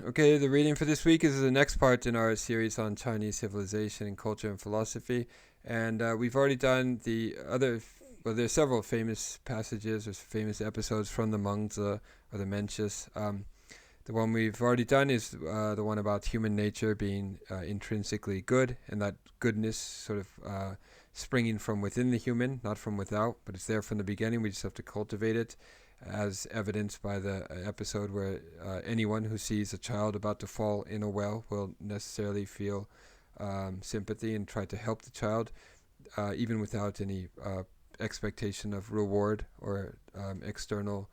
Okay, the reading for this week is the next part in our series on Chinese civilization and culture and philosophy. And we've already done the other, well, there's several famous passages or famous episodes from the Mengzi or the Mencius. The one we've already done is the one about human nature being intrinsically good, and that goodness sort of springing from within the human, not from without, but it's there from the beginning. We just have to cultivate it, as evidenced by the episode where anyone who sees a child about to fall in a well will necessarily feel sympathy and try to help the child, even without any expectation of reward or external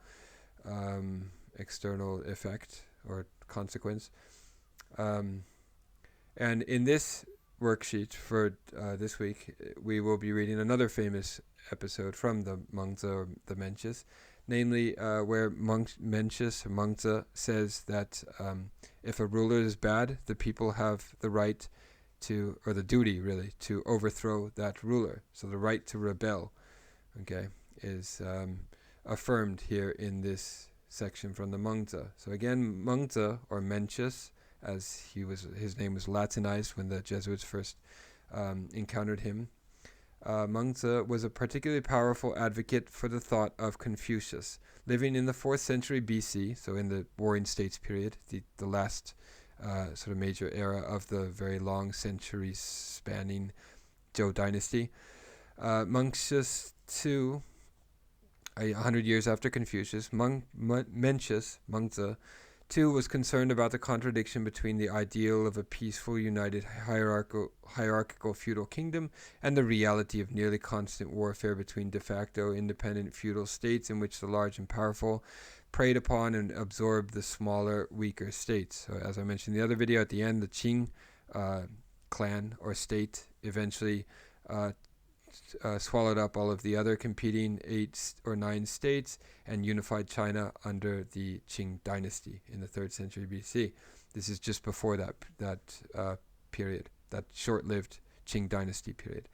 effect or consequence. And in this worksheet for this week, we will be reading another famous episode from the Mengzi or the Mencius, namely where Mencius, Mengzi, says that if a ruler is bad, the people have the right to, or the duty really, to overthrow that ruler. So the right to rebel, okay, is affirmed here in this section from the Mengzi. So again, Mengzi or Mencius, as his name was Latinized when the Jesuits first encountered him. Mengzi was a particularly powerful advocate for the thought of Confucius, living in the 4th century BC, so in the Warring States period, the last sort of major era of the very long century-spanning Zhou dynasty. Mencius too, 100 years after Confucius, Mencius, Mengzi, too, was concerned about the contradiction between the ideal of a peaceful, united, hierarchical feudal kingdom and the reality of nearly constant warfare between de facto independent feudal states in which the large and powerful preyed upon and absorbed the smaller, weaker states. So as I mentioned in the other video, at the end, the Qing clan or state eventually swallowed up all of the other competing 8 or 9 states and unified China under the Qing dynasty in the 3rd century BC. This is just before that period, that short-lived Qing dynasty period.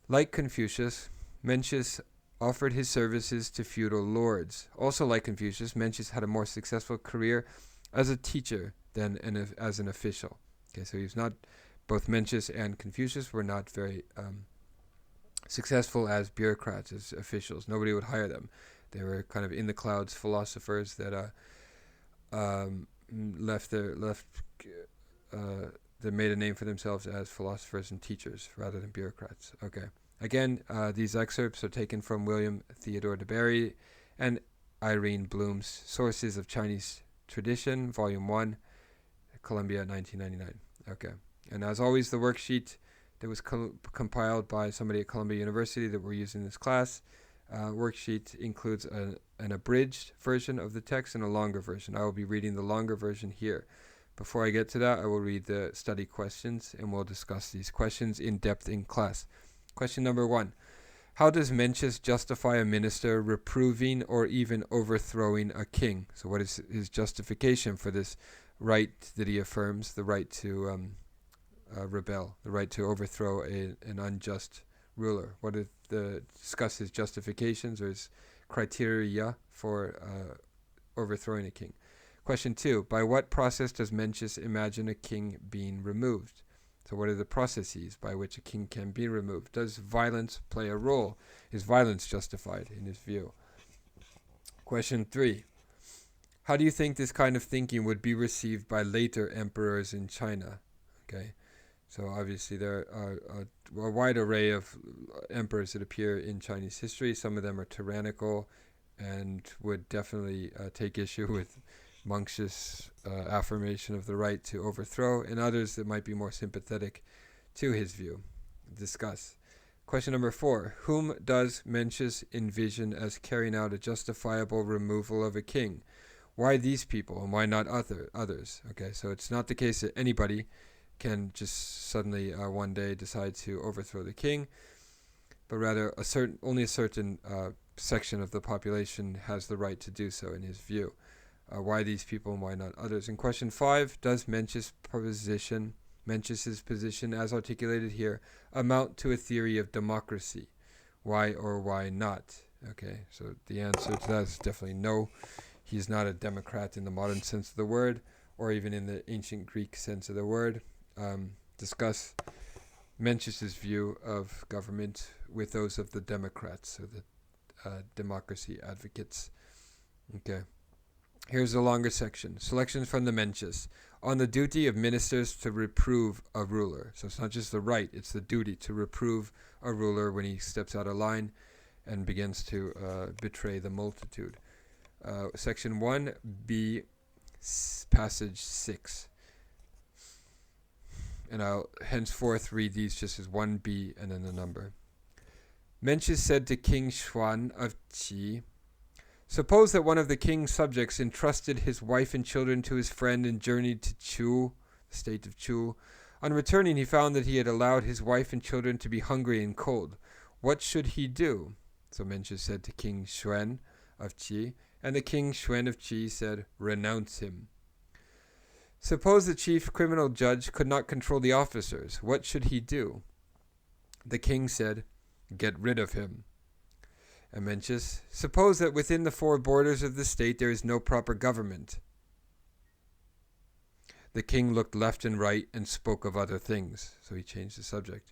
Like Confucius, Mencius offered his services to feudal lords. Also like Confucius, Mencius had a more successful career as a teacher than as an official. Okay, so he's not, both Mencius and Confucius were not very successful as bureaucrats, as officials. Nobody would hire them. They were kind of in the clouds philosophers that that made a name for themselves as philosophers and teachers rather than bureaucrats. Okay. Again, these excerpts are taken from William Theodore de Barry and Irene Bloom's Sources of Chinese Tradition, Volume 1, Columbia, 1999. Okay. And as always, the worksheet that was compiled by somebody at Columbia University that we're using in this class. Worksheet includes an abridged version of the text and a longer version. I will be reading the longer version here. Before I get to that, I will read the study questions, and we'll discuss these questions in depth in class. Question number 1. How does Mencius justify a minister reproving or even overthrowing a king? So what is his justification for this right that he affirms, the right to rebel, the right to overthrow an unjust ruler? What are discuss his justifications or his criteria for overthrowing a king? Question 2. By what process does Mencius imagine a king being removed? So what are the processes by which a king can be removed? Does violence play a role? Is violence justified in his view? Question 3. How do you think this kind of thinking would be received by later emperors in China? Okay. So obviously there are a wide array of emperors that appear in Chinese history. Some of them are tyrannical and would definitely take issue with Mencius' affirmation of the right to overthrow, and others that might be more sympathetic to his view. Discuss. Question number 4. Whom does Mencius envision as carrying out a justifiable removal of a king? Why these people and why not others? Okay, so it's not the case that anybody can just suddenly one day decide to overthrow the king, but rather only a certain section of the population has the right to do so in his view. Why these people and why not others? In question 5, does Mencius' position as articulated here amount to a theory of democracy? Why or why not? Okay, so the answer to that is definitely no. He's not a democrat in the modern sense of the word, or even in the ancient Greek sense of the word, discuss Mencius's view of government with those of the Democrats, or the democracy advocates. Okay. Here's a longer section. Selections from the Mencius. On the duty of ministers to reprove a ruler. So it's not just the right, it's the duty to reprove a ruler when he steps out of line and begins to betray the multitude. Section 1b, passage 6. And I'll henceforth read these just as 1b and then the number. Mencius said to King Yuan of Qi, suppose that one of the king's subjects entrusted his wife and children to his friend and journeyed to Chu, the state of Chu. On returning, he found that he had allowed his wife and children to be hungry and cold. What should he do? So Mencius said to King Yuan of Qi, and the King Yuan of Qi said, renounce him. Suppose the chief criminal judge could not control the officers. What should he do? The king said, get rid of him. And Mencius, suppose that within the four borders of the state there is no proper government. The king looked left and right and spoke of other things. So he changed the subject.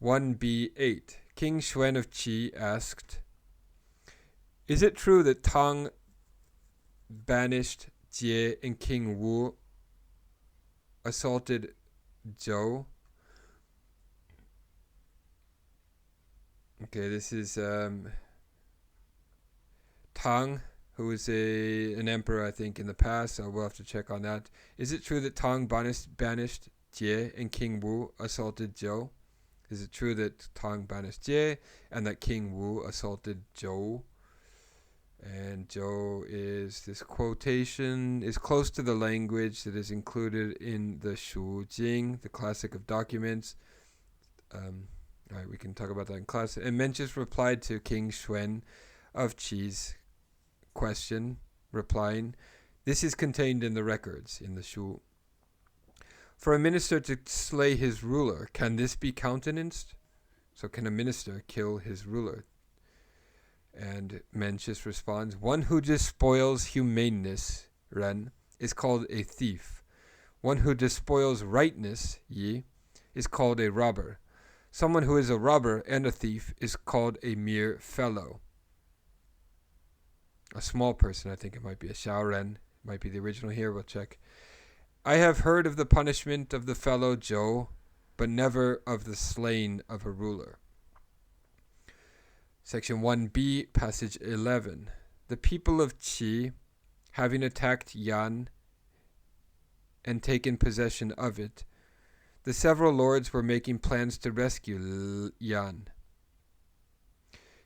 1b8. King Yuan of Qi asked, is it true that Tang banished Jie and King Wu assaulted Zhou? Okay, this is Tang, who was an emperor, I think, in the past, so we'll have to check on that. Is it true that Tang banished Jie and King Wu assaulted Zhou? Is it true that Tang banished Jie and that King Wu assaulted Zhou? And Zhou is, this quotation is close to the language that is included in the Shu Jing, the classic of documents. Alright, we can talk about that in class. And Mencius replied to King Yuan of Qi's question, replying, this is contained in the records, in the Shu. For a minister to slay his ruler, can this be countenanced? So can a minister kill his ruler? And Mencius responds, one who despoils humaneness, Ren, is called a thief. One who despoils rightness, Yi, is called a robber. Someone who is a robber and a thief is called a mere fellow. A small person, I think it might be a Xiao Ren, might be the original here, we'll check. I have heard of the punishment of the fellow Zhou, but never of the slaying of a ruler. Section 1b, passage 11. The people of Qi, having attacked Yan and taken possession of it, the several lords were making plans to rescue Yan.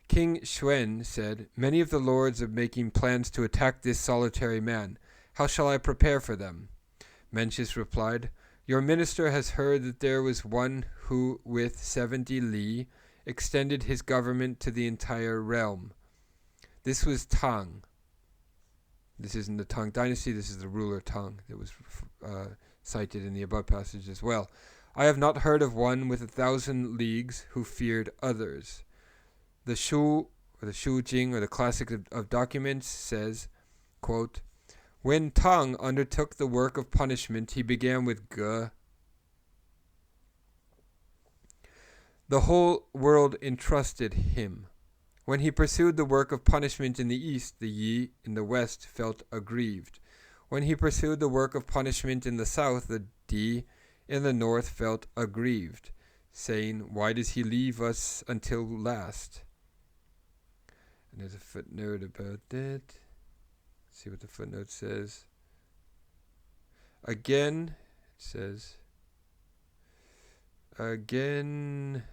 King Yuan said, many of the lords are making plans to attack this solitary man. How shall I prepare for them? Mencius replied, your minister has heard that there was one who, with 70 li, extended his government to the entire realm. This was Tang. This isn't the Tang dynasty, this is the ruler Tang that was cited in the above passage as well. I have not heard of one with 1,000 leagues who feared others. The Shu, or the Shu Jing, or the classic of documents, says, quote, when Tang undertook the work of punishment, he began with Ge. The whole world entrusted him. When he pursued the work of punishment in the east, the Yi in the west felt aggrieved. When he pursued the work of punishment in the south, the Di in the north felt aggrieved, saying, why does he leave us until last? And there's a footnote about that. Let's see what the footnote says. Again, it says, again,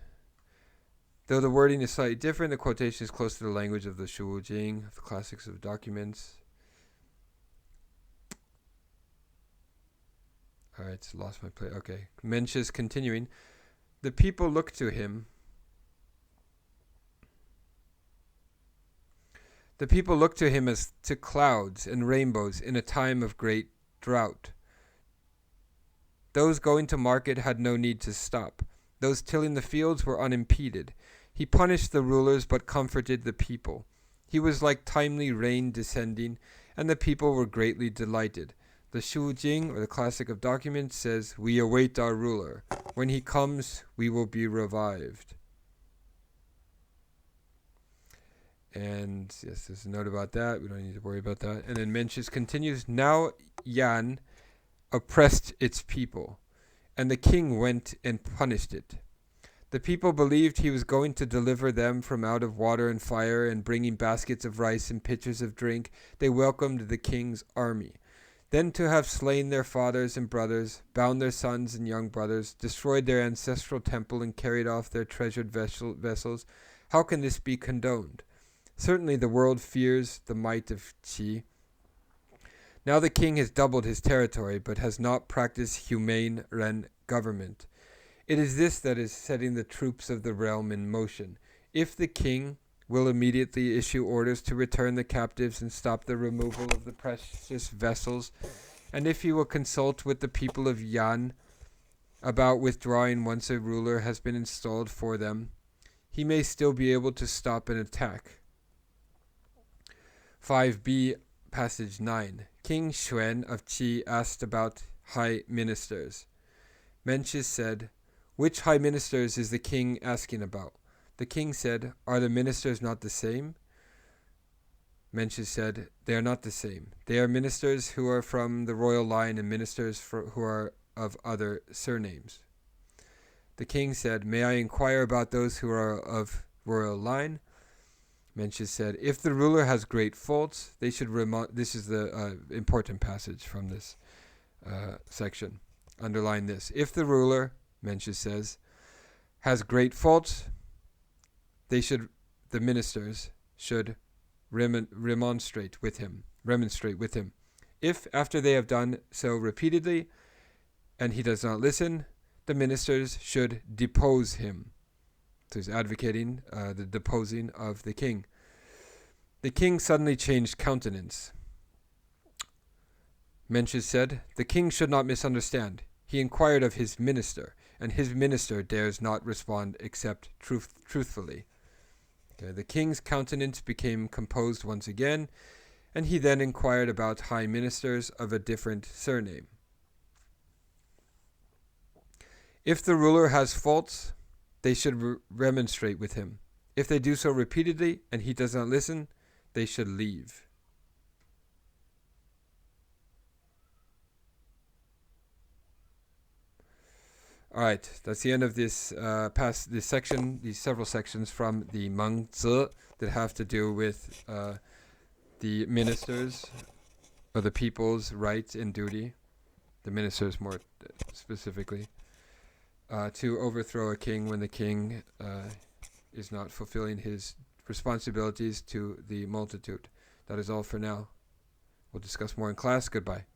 though the wording is slightly different, the quotation is close to the language of the Shu Jing, the classics of documents. Alright, it's lost my place. Okay. Mencius continuing. The people looked to him. The people looked to him as to clouds and rainbows in a time of great drought. Those going to market had no need to stop. Those tilling the fields were unimpeded. He punished the rulers but comforted the people. He was like timely rain descending, and the people were greatly delighted. The Shu Jing, or the classic of documents, says, "We await our ruler. When he comes, we will be revived." And yes, there's a note about that. We don't need to worry about that. And then Mencius continues, "Now Yuan oppressed its people, and the king went and punished it. The people believed he was going to deliver them from out of water and fire, and bringing baskets of rice and pitchers of drink, they welcomed the king's army. Then to have slain their fathers and brothers, bound their sons and young brothers, destroyed their ancestral temple, and carried off their treasured vessels, how can this be condoned? Certainly the world fears the might of Qi. Now the king has doubled his territory, but has not practiced humane Ren government. It is this that is setting the troops of the realm in motion. If the king will immediately issue orders to return the captives and stop the removal of the precious vessels, and if he will consult with the people of Yan about withdrawing once a ruler has been installed for them, he may still be able to stop an attack." 5b, passage 9. King Xuan of Qi asked about high ministers. Mencius said, "Which high ministers is the king asking about?" The king said, "Are the ministers not the same?" Mencius said, "They are not the same. They are ministers who are from the royal line and ministers who are of other surnames." The king said, "May I inquire about those who are of royal line?" Mencius said, "If the ruler has great faults, they should This is the important passage from this section. Underline this. If the ruler, Mencius says, has great faults, the ministers should remonstrate with him. If, after they have done so repeatedly, and he does not listen, the ministers should depose him. So he's advocating the deposing of the king. The king suddenly changed countenance. Mencius said, "The king should not misunderstand. He inquired of his minister, and his minister dares not respond except truthfully." Okay, the king's countenance became composed once again, and he then inquired about high ministers of a different surname. If the ruler has faults, they should remonstrate with him. If they do so repeatedly and he does not listen, they should leave. All right, that's the end of this this section, these several sections from the Meng Zi that have to do with the ministers, or the people's rights and duty, the ministers more specifically, to overthrow a king when the king is not fulfilling his responsibilities to the multitude. That is all for now. We'll discuss more in class. Goodbye.